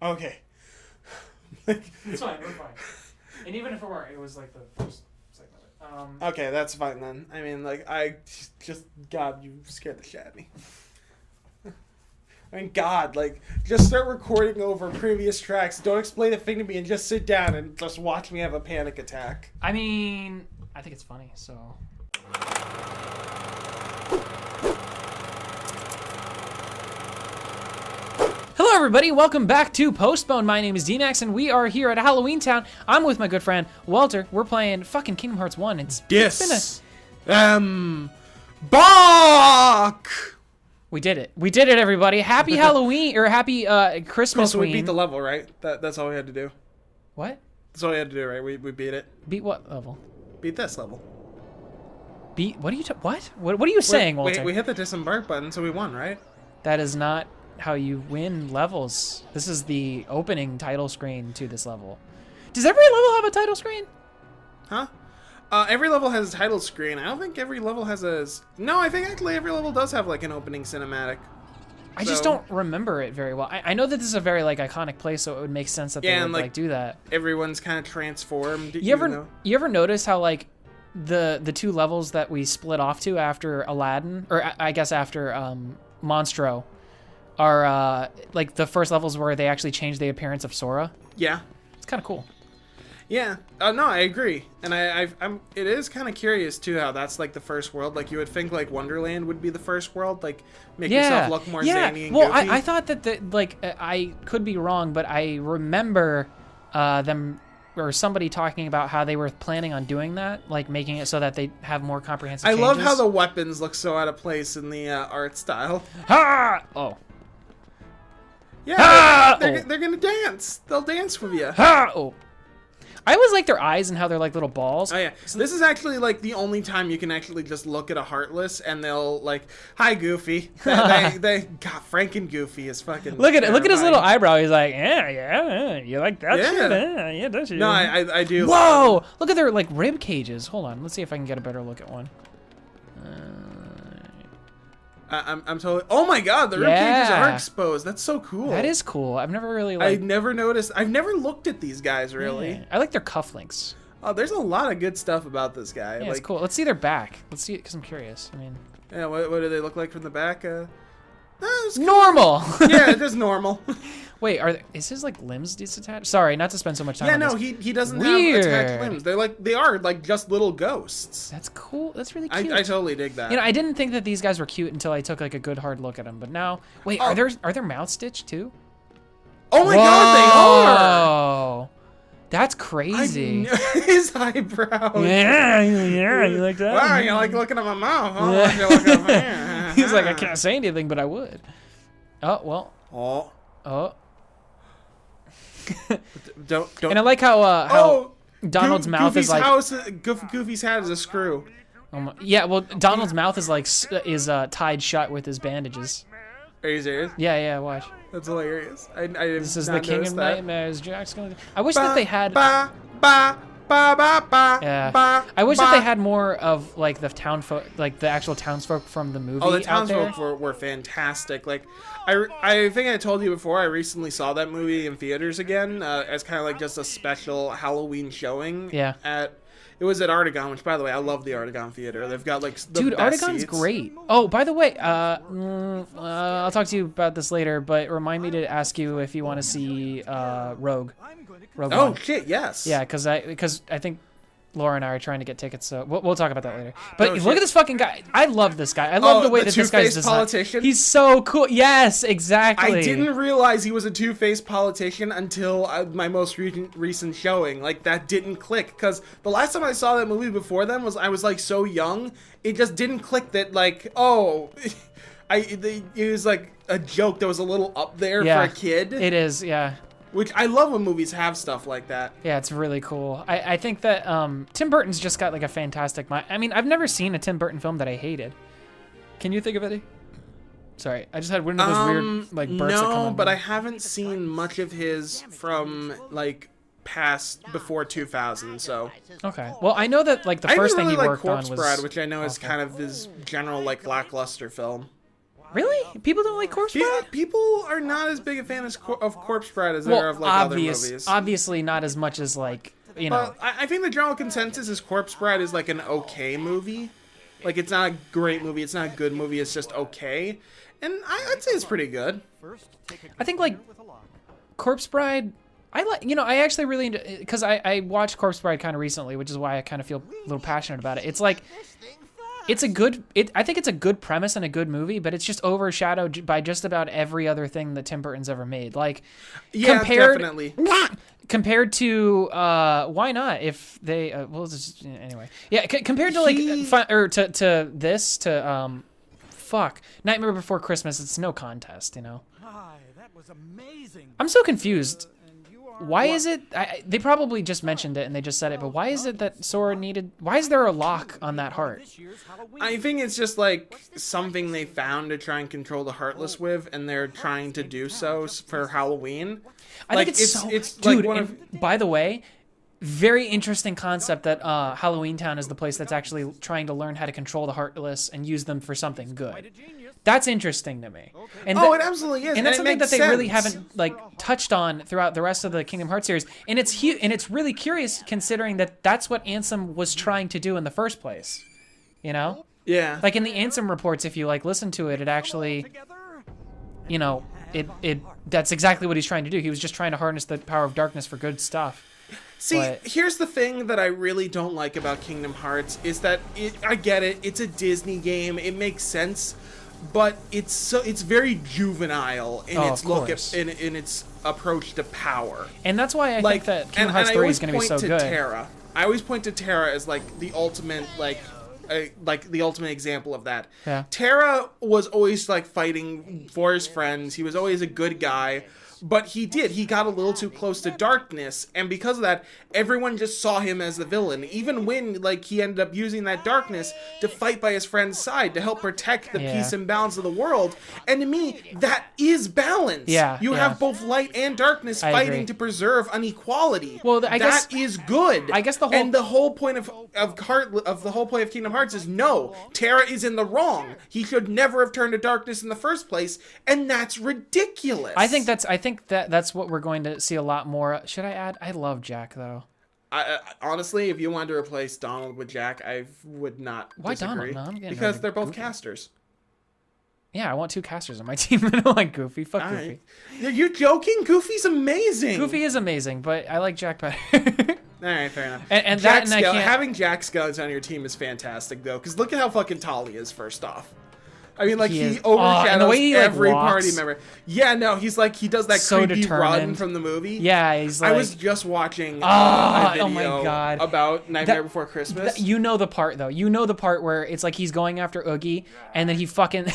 Okay. It's fine. We're fine. And even if it weren't, it was like the first segment of it. Okay, that's fine then. I mean, like, I just... God, you scared the shit out of me. I mean, God, like, just start recording over previous tracks. Don't explain a thing to me and just sit down and just watch me have a panic attack. I mean, I think it's funny, so... Hello, everybody. Welcome back to PostBoned. My name is D-Max, and we are here at Halloween Town. I'm with my good friend, Walter. We're playing fucking Kingdom Hearts 1. It's been Bach! We did it. We did it, everybody. Happy Halloween, or happy Christmas. So we beat the level, right? That's all we had to do. What? That's all we had to do, right? We beat it. Beat what level? Beat this level. Beat, what are you, what are you saying, Walter? We hit the disembark button, so we won, right? That is not how you win levels. This is the opening title screen to this level. Does every level have a title screen? Huh? Every level has a title screen. I don't think every level has a... No, I think actually every level does have, like, an opening cinematic. I just don't remember it very well. I know that this is a very, like, iconic place, so it would make sense that they would, like, do that. Everyone's kind of transformed. You ever notice how, like, the two levels that we split off to after Aladdin, or I guess after Monstro, are, like, the first levels where they actually changed the appearance of Sora? Yeah. It's kind of cool. Yeah, no, I agree, and it is kind of curious too how that's like the first world. Like you would think like Wonderland would be the first world, like make yourself look more zany and well, goofy. I thought that I could be wrong, but I remember them or somebody talking about how they were planning on doing that, like making it so that they have more comprehensive. I changes. love how the weapons look so out of place in the art style. Ha! Oh. Yeah, they're gonna dance. They'll dance with you. Ha! Oh. I always like their eyes and how they're like little balls. Oh yeah, this is actually like the only time you can actually just look at a Heartless and they'll like, "Hi, Goofy." God, Frank and Goofy is fucking. Look at it! Look at his little eyebrow. He's like, yeah, you like that shit? Yeah, don't you? No, I do. Whoa! Look at their like rib cages. Hold on, let's see if I can get a better look at one. I'm totally. Oh my God, the rib cages are exposed. That's so cool. That is cool. I've never really I never noticed. I've never looked at these guys really. Yeah. I like their cufflinks. Oh, there's a lot of good stuff about this guy. Yeah, it's cool. Let's see their back. Let's see it because I'm curious. I mean, yeah. What do they look like from the back? Normal. Yeah, just normal. Wait, is his like limbs disattached? Sorry, not to spend so much time. Yeah, on no, this. he doesn't have attached limbs. They are like just little ghosts. That's cool. That's really cute. I totally dig that. You know, I didn't think that these guys were cute until I took like a good hard look at them. But now, wait, are their mouths stitched too? Oh my God, they are. That's crazy. His eyebrows. Yeah, you like that? Wow, you like looking at my mouth? Huh? He's like, I can't say anything, but I would. Oh well. Oh. don't. And I like how Donald's mouth Goofy's is like Goofy's hat is a screw. Yeah, well, Donald's mouth is like tied shut with his bandages. Are you serious? Yeah, watch. That's hilarious. This is the King of Nightmares. Jack's gonna. I wish that they had. Yeah. I wish that they had more of like the townfolk, like the actual townsfolk from the movie. Oh, the townsfolk were fantastic. Like, I think I told you before. I recently saw that movie in theaters again as kind of like just a special Halloween showing. Yeah. It was at Artagon, which, by the way, I love the Artagon Theater. They've got like the best Artagon's seats. Great. Oh, by the way, I'll talk to you about this later, but remind me to ask you if you want to see Rogue. Oh shit, yes. Yeah, because I think Laura and I are trying to get tickets, so we'll talk about that later. But look at this fucking guy. I love this guy. I love the way that this guy's designed. Politician? He's so cool. Yes, exactly. I didn't realize he was a two-faced politician until my most recent showing. Like, that didn't click, because the last time I saw that movie before then I was like so young, it just didn't click that like, oh, it was like a joke that was a little up there for a kid. It is, yeah. Which I love when movies have stuff like that. Yeah, it's really cool. I think that Tim Burton's just got like a fantastic mind. I mean, I've never seen a Tim Burton film that I hated. Can you think of any? Sorry, I just had one of those weird like bursts that come on. No, but I haven't seen much of his from like past before 2000. So okay. Well, I know that like the first thing he worked Corpse on was Bride, which I know is kind of his general like lackluster film. Really? People don't like Corpse Bride? People are not as big a fan of Corpse Bride as they are of like other movies. Obviously not as much as like, you know. I think the general consensus is Corpse Bride is like an okay movie. Like, it's not a great movie, it's not a good movie, it's just okay. And I'd say it's pretty good. I think like Corpse Bride, I actually really, because I watched Corpse Bride kind of recently, which is why I kind of feel a little passionate about it. It's like, I think it's a good premise and a good movie, but it's just overshadowed by just about every other thing that Tim Burton's ever made. Like, yeah, definitely. Compared to why not? If they anyway, yeah. Compared to like Nightmare Before Christmas, it's no contest. You know. Hi, that was amazing. I'm so confused. Why is it? They probably just mentioned it and they just said it, but why is it that Sora needed? Why is there a lock on that heart? I think it's just like something they found to try and control the Heartless with, and they're trying to do so for Halloween. I think it's dude. Like by the way, very interesting concept that Halloween Town is the place that's actually trying to learn how to control the Heartless and use them for something good. That's interesting to me. And it absolutely is. And that's something that they really haven't like touched on throughout the rest of the Kingdom Hearts series. And it's really curious considering that that's what Ansem was trying to do in the first place. You know? Yeah. Like in the Ansem reports, if you like listen to it, it actually, you know, that's exactly what he's trying to do. He was just trying to harness the power of darkness for good stuff. See, here's the thing that I really don't like about Kingdom Hearts is that I get it. It's a Disney game. It makes sense. But it's very juvenile in its look in its approach to power, and that's why I think that Kingdom Hearts 3 is going to be so good. Terra. I always point to Terra as like the ultimate the ultimate example of that. Yeah. Terra was always like fighting for his friends. He was always a good guy. But he got a little too close to darkness, and because of that, everyone just saw him as the villain. Even when, like, he ended up using that darkness to fight by his friend's side to help protect the peace and balance of the world. And to me, that is balance. Yeah, you have both light and darkness fighting to preserve an equality. Well, I guess that is good. I guess the whole point of Kingdom Hearts is no, Terra is in the wrong. He should never have turned to darkness in the first place, and that's ridiculous. I think that's what we're going to see a lot more. Should I add? I love Jack though. Honestly, if you wanted to replace Donald with Jack, I would not disagree. Donald? No, because they're both casters. Yeah, I want two casters on my team. I don't like Goofy. Fuck All Goofy. Right. You're joking? Goofy's amazing. Goofy is amazing, but I like Jack better. All right, fair enough. And having Jack Skellington on your team is fantastic, though, because look at how fucking tall he is. First off. I mean, like, he overshadows the way he, every walks, party member. Yeah, no, he does that so creepy determined. run from the movie. Yeah, he's like... I was just watching a video my God. about Nightmare Before Christmas. You know the part, though. You know the part where it's like he's going after Oogie, and then he fucking...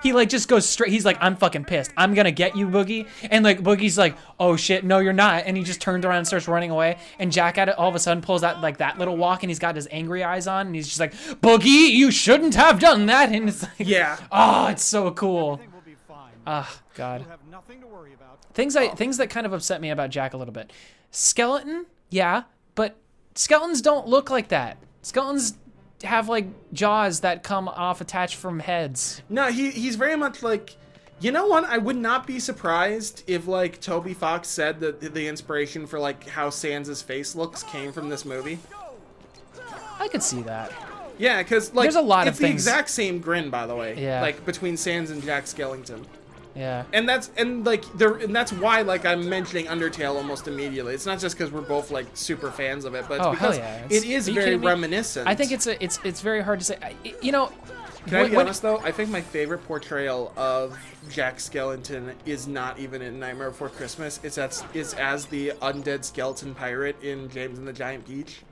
he, like, just goes straight... He's like, I'm fucking pissed. I'm gonna get you, Boogie. And, like, Boogie's like, oh, shit, no, you're not. And he just turns around and starts running away. And Jack all of a sudden pulls out, like, that little walk, and he's got his angry eyes on, and he's just like, Boogie, you shouldn't have done that. And it's like... Yeah. Oh, it's so cool. God. Things that kind of upset me about Jack a little bit. Skeleton, yeah, but skeletons don't look like that. Skeletons have like jaws that come off attached from heads. No, he's very much like, you know what? I would not be surprised if like Toby Fox said that the inspiration for like how Sans' face looks came from this movie. I could see that. Yeah, because like there's a lot of it's the things. Exact same grin, by the way. Yeah. Like between Sans and Jack Skellington. Yeah. And that's why like I'm mentioning Undertale almost immediately. It's not just because we're both like super fans of it, but it's because it is very reminiscent. I think it's very hard to say. You know. Can I be honest though? I think my favorite portrayal of Jack Skellington is not even in Nightmare Before Christmas. It's as the undead skeleton pirate in James and the Giant Peach.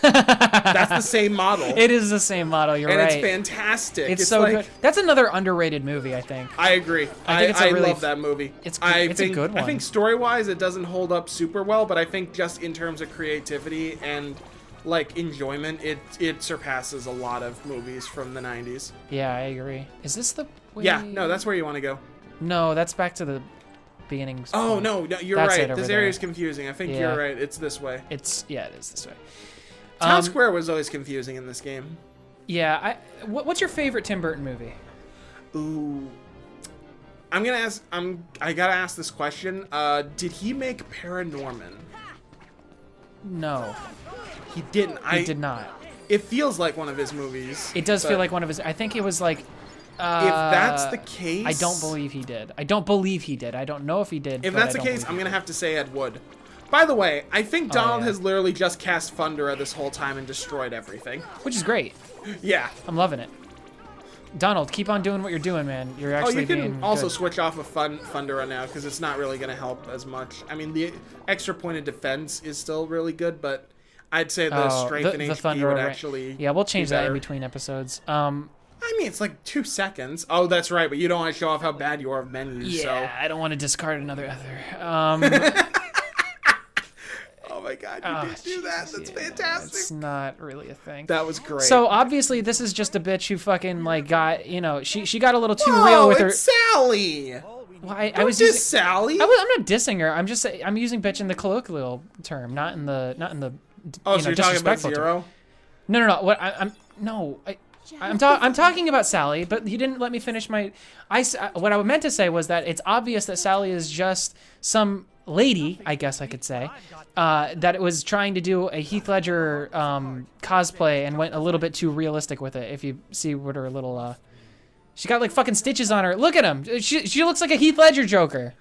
That's the same model. It is the same model. You're right. And it's fantastic. It's so good. That's another underrated movie, I think. I agree. I love that movie. It's a good one. I think story-wise, it doesn't hold up super well, but I think just in terms of creativity and like enjoyment, it surpasses a lot of movies from the 90s. Yeah, I agree. Is this the way? Yeah, no, that's where you want to go. No, that's back to the beginning. Oh, no, you're right. This area is confusing. I think you're right. It's this way. It is this way. Town Square was always confusing in this game. Yeah, what's your favorite Tim Burton movie? Ooh, I'm gonna ask. I gotta ask this question. Did he make Paranorman? No, He didn't. he did not. It feels like one of his movies. It does but feel like one of his. I think it was like. If that's the case, I don't believe he did. I don't believe he did. I don't know if he did. If but that's I the don't case, believe I'm he gonna did. have to say Ed Wood. By the way, I think Donald yeah. has literally just cast Thundera this whole time and destroyed everything. Which is great. Yeah. I'm loving it. Donald, keep on doing what you're doing, man. You're Oh, actually you can being also good. switch off of Thundera now because it's not really going to help as much. I mean, the extra point of defense is still really good, but I'd say the strength and HP Thunder would Ra- actually. Yeah, we'll change that in better. between episodes. I mean, it's like 2 seconds. Oh, that's right, but you don't want to show off how bad you are with menus. Yeah, I don't want to discard another other. Oh my god, you did do that. That's fantastic. It's not really a thing. That was great. So obviously this is just a bitch who fucking like got, you know, she got a little too Whoa, real with her. it's Sally. Well, I Don't was diss using, Sally. I'm not dissing her. I'm just saying I'm using bitch in the colloquial term, not in the Oh, you so know, you're talking about disrespectful term. Zero? No. What I'm talking about Sally, but you didn't let me finish my. What I meant to say was that it's obvious that Sally is just some lady, I guess I could say, that it was trying to do a Heath Ledger cosplay and went a little bit too realistic with it. If you see what her little, she got like fucking stitches on her. Look at him. She looks like a Heath Ledger Joker.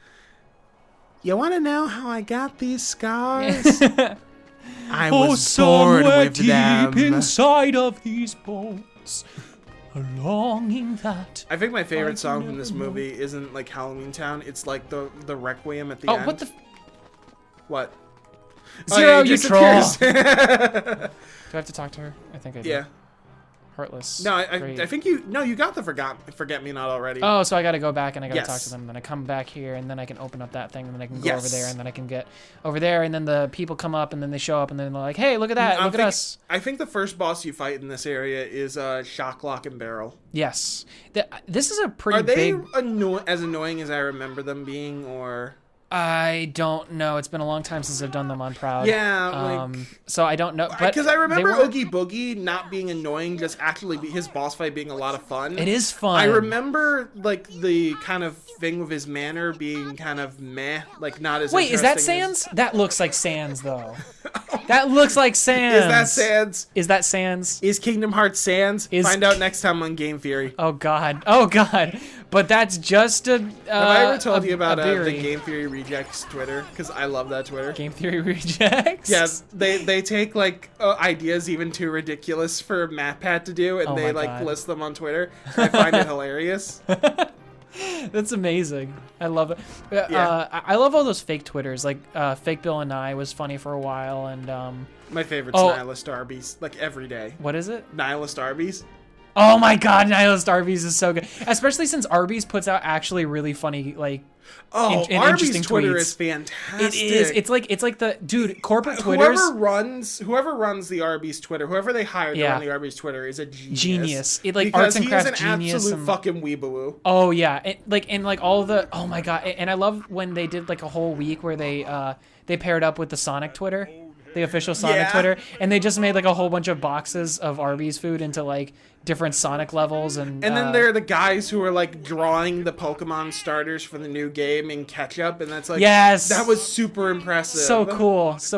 You want to know how I got these scars? I was born with them. inside of these bones, a longing that. I think my favorite song from this movie isn't like Halloween Town. It's like the Requiem at the Oh, end. what the? What? Zero, he you troll. disappears. Do I have to talk to her? I think I do. Yeah. Heartless. No, Great. I think you got the Forget Me Not already. Oh, so I got to go back and I got to Yes. talk to them. Then I come back here and then I can open up that thing and then I can go Yes. over there and then I can get over there and then the people come up and then they show up and then they're like, hey, look at that, look at us. I think the first boss you fight in this area is Shock, Lock, and Barrel. Yes. This is a pretty Are they big. as annoying as I remember them being, or? I don't know. It's been a long time since I've done them on Proud. Yeah, like. So I don't know. Because I remember they were- Oogie Boogie not being annoying, just actually his boss fight being a lot of fun. It is fun. I remember like the kind of thing with his manner being kind of meh, like not as. Wait, is that interesting as- Sans? That looks like Sans though. That looks like Sans. Is that Sans? Is that Sans? Is Kingdom Hearts Sans? Find out next time on Game Theory. Oh God. Oh God. But that's just a. Have I ever told you about the theory. Game Theory Rejects Twitter? Because I love that Twitter. Game Theory Rejects? Yes, they take like ideas even too ridiculous for MatPat to do, and Oh they my like God. list them on Twitter. I find it hilarious. That's amazing. I love it. Yeah. I love all those fake Twitters. Like Fake Bill and I was funny for a while, and My favorite's Oh. Nihilist Arby's, like every day. what is it? Nihilist Arby's. Oh my God, Nihilist Arby's is so good. Especially since Arby's puts out actually really funny like. Oh, and Arby's interesting Twitter tweets. is fantastic. It is. It's like the dude corporate Twitters. Whoever runs the Arby's Twitter, whoever they hired to Yeah. run the Arby's Twitter is a genius. Genius. It, like, because arts and he crafts is an genius absolute and- fucking weeaboo. Oh yeah, and all the oh my God, and I love when they did like a whole week where they paired up with the Sonic Twitter, the official Sonic Yeah. Twitter, and they just made like a whole bunch of boxes of Arby's food into like different Sonic levels and And then there are the guys who are like drawing the Pokemon starters for the new game in ketchup, and that's like Yes. that was super impressive. so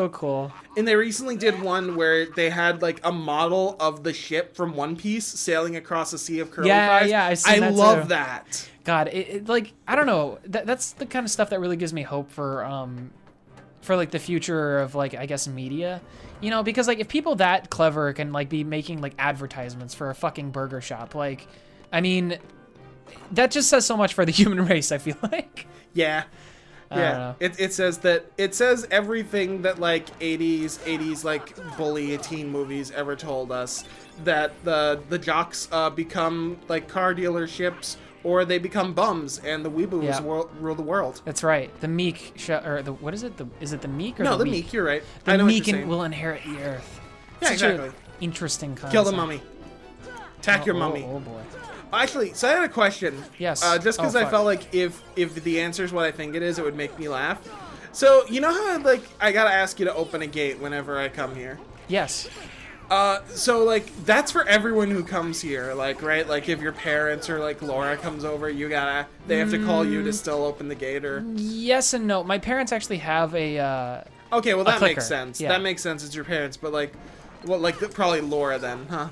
cool. And they recently did one where they had like a model of the ship from One Piece sailing across a sea of curly fries. Yeah, I've seen I that love too. that. God, it like I don't know, that's the kind of stuff that really gives me hope for like the future of like I guess media. You know, because like if people that clever can like be making like advertisements for a fucking burger shop, like I mean that just says so much for the human race, I feel like. Yeah. I don't Yeah. know. It says everything that like 80s like bully teen movies ever told us, that the jocks become like car dealerships or they become bums and the weeboos Yeah. rule the world. That's right. The meek or the what is it? Is it the meek or No, the the meek, you're right. The I know meek what you're saying. will inherit the earth. Yeah, Such a exactly. interesting concept. Kill the mummy. Attack your mummy. Oh boy. Actually, so I had a question. Yes. Just because Oh, I fuck. felt like if the answer is what I think it is, it would make me laugh. So you know how like I gotta ask you to open a gate whenever I come here. Yes. So like that's for everyone who comes here, like right, like if your parents or like Laura comes over, they have to call you to still open the gate or. Yes and no. My parents actually have a. Okay, well that clicker. makes sense. Yeah. That makes sense. It's your parents, but like, well, like probably Laura then, huh?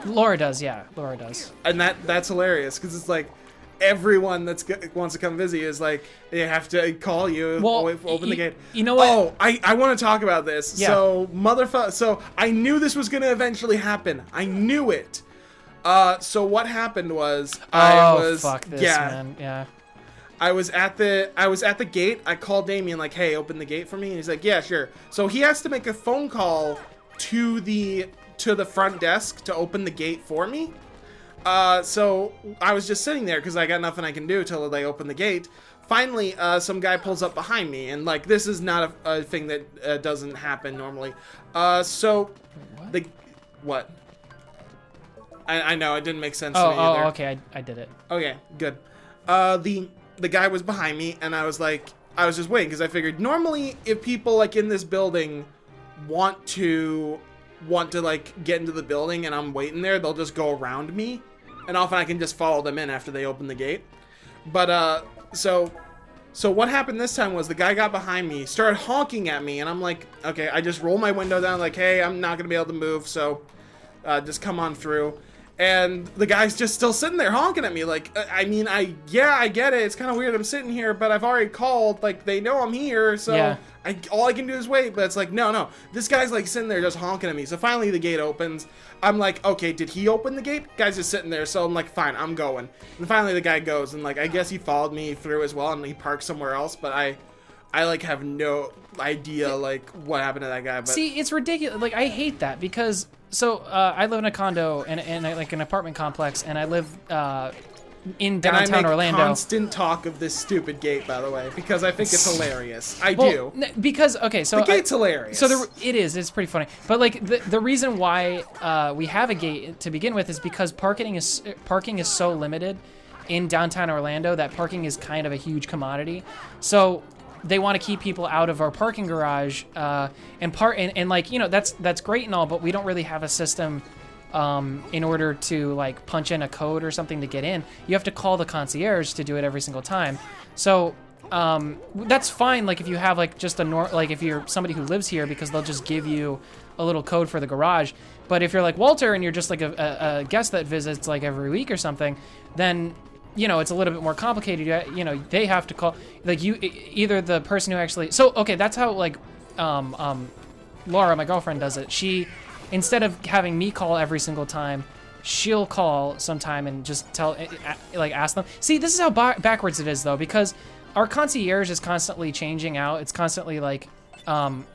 Laura does, yeah. Laura does. And that's hilarious because it's like everyone wants to come visit is like they have to call you, open the gate. You know what? Oh, I want to talk about this. Yeah. So I knew this was gonna eventually happen. I knew it. So what happened was Fuck this, man. Yeah. I was at the gate. I called Damien like, "Hey, open the gate for me." And he's like, "Yeah, sure." So he has to make a phone call to the front desk to open the gate for me. So I was just sitting there because I got nothing I can do till they open the gate. Finally, some guy pulls up behind me, and like this is not a thing that doesn't happen normally. What? I know it didn't make sense to me either. Oh, okay, I did it. Okay, good. The guy was behind me, and I was just waiting because I figured normally if people like in this building want to like get into the building and I'm waiting there, they'll just go around me, and often I can just follow them in after they open the gate. But so what happened this time was the guy got behind me, started honking at me, and I'm like, okay, I just roll my window down like, hey, I'm not gonna be able to move, so just come on through. And the guy's just still sitting there honking at me like, I get it. It's kind of weird. I'm sitting here, but I've already called. Like, they know I'm here, so Yeah. all I can do is wait. But it's like, no. This guy's like sitting there just honking at me. So finally the gate opens. I'm like, okay, did he open the gate? Guy's just sitting there. So I'm like, fine, I'm going. And finally the guy goes, and like, I guess he followed me through as well, and he parked somewhere else. But I like have no idea like what happened to that guy. But See, it's ridiculous. Like, I hate that because I live in a condo and like an apartment complex, and I live in downtown and I make Orlando. constant talk of this stupid gate, by the way, because I think it's hilarious. I do. Because okay, so The gate's hilarious. So it's pretty funny. But like the reason why we have a gate to begin with is because parking is so limited in downtown Orlando that parking is kind of a huge commodity. So they want to keep people out of our parking garage, and like, you know, that's great and all, but we don't really have a system in order to like punch in a code or something to get in. You have to call the concierge to do it every single time. So that's fine. Like if you have like just like if you're somebody who lives here, because they'll just give you a little code for the garage. But if you're like Walter and you're just like a guest that visits like every week or something, then you know, it's a little bit more complicated. You know, they have to call, like, either the person who actually, so, okay, that's how, like, Laura, my girlfriend, does it. She, instead of having me call every single time, she'll call sometime and just ask them. See, this is how backwards it is, though, because our concierge is constantly changing out. It's constantly, like,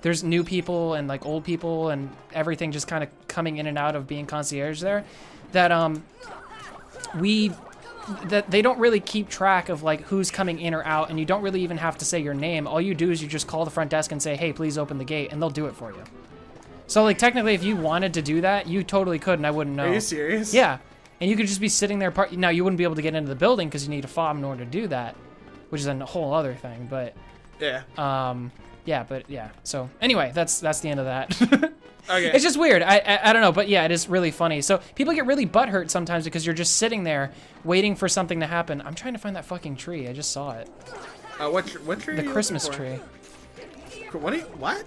there's new people and, like, old people and everything just kind of coming in and out of being concierge there, that, that they don't really keep track of like who's coming in or out, and you don't really even have to say your name. All you do is you just call the front desk and say, hey, please open the gate, and they'll do it for you. So like technically if you wanted to do that, you totally could, and I wouldn't know. Are you serious? Yeah. And you could just be sitting there. Now you wouldn't be able to get into the building because you need a fob in order to do that, which is a whole other thing, but yeah. Yeah. So anyway, that's the end of that. Okay. It's just weird. I don't know, but yeah, it is really funny. So people get really butthurt sometimes because you're just sitting there waiting for something to happen. I'm trying to find that fucking tree. I just saw it. What tree? The Christmas tree. What?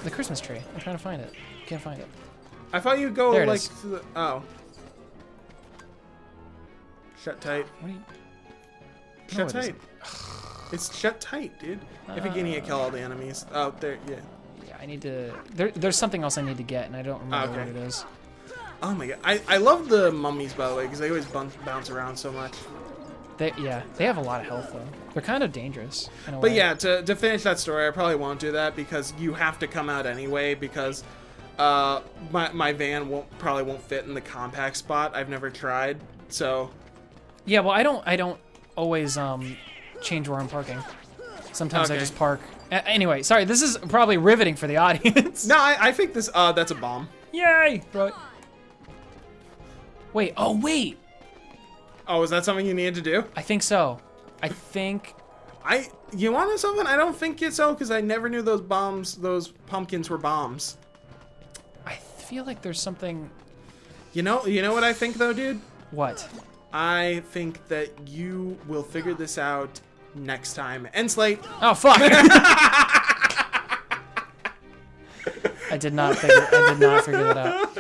The Christmas tree. I'm trying to find it. Can't find it. I thought you'd go There it like is. to the. Oh. Shut tight. What are you? Shut No, it tight. It's shut tight, dude. If you need to kill all the enemies. Oh, there. Yeah. Yeah, I need to. There's something else I need to get, and I don't remember Okay. what it is. Oh my god. I love the mummies, by the way, because they always bounce around so much. They have a lot of health though. They're kind of dangerous. In a But way. yeah, to finish that story, I probably won't do that because you have to come out anyway because my van probably won't fit in the compact spot. I've never tried, so. Yeah, well, I don't always change where I'm parking. Sometimes I Okay. just park. Anyway, sorry, this is probably riveting for the audience. No, I think this that's a bomb. Yay! Right. Wait. Oh, wait. Oh, is that something you needed to do? I think so. I think. You want to know something? I don't think it's so because I never knew those pumpkins were bombs. feel like there's something. You know what I think though, dude? What? I think that you will figure this out next time. End slate. Oh fuck! I did not figure that out.